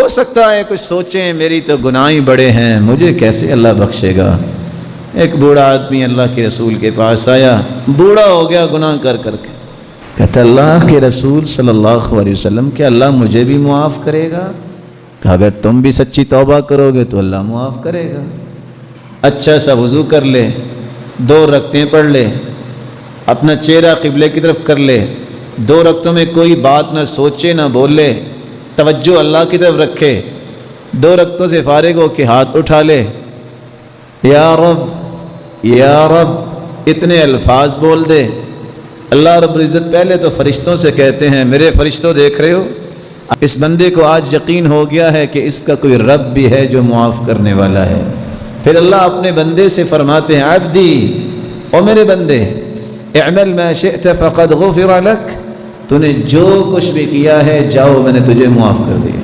हो सकता है कुछ सोचें मेरी तो गुनाह ही बड़े हैं, मुझे कैसे अल्लाह बख्शेगा। एक बूढ़ा आदमी अल्लाह के रसूल के पास आया, बूढ़ा हो गया गुनाह कर करके। कहता अल्लाह के रसूल सल्लल्लाहु अलैहि वसल्लम क्या अल्लाह मुझे भी मुआफ़ करेगा? कहा अगर तुम भी सच्ची तौबा करोगे तो अल्लाह मुआफ़ करेगा। अच्छा सा वज़ू कर ले, 2 रकतें पढ़ ले, अपना चेहरा क़िबले की तरफ कर ले, 2 रकतों में कोई बात ना सोचे ना बोले, तवज्जो अल्लाह की तरफ रखे, 2 रकतों से फारिग हो के हाथ उठा ले, या रब इतने अल्फाज बोल दे। अल्लाह रब्बुल इज़्ज़त पहले तो फरिश्तों से कहते हैं मेरे फरिश्तों देख रहे हो, इस बंदे को आज यकीन हो गया है कि इसका कोई रब भी है जो मुआफ़ करने वाला है। फिर अल्लाह अपने बंदे से फरमाते हैं अब्दी, ओ मेरे बंदे, इअमल मा शिअत फ़क़द गुफ़िर लक, तूने जो कुछ भी किया है जाओ मैंने तुझे मुआफ़ कर दिया।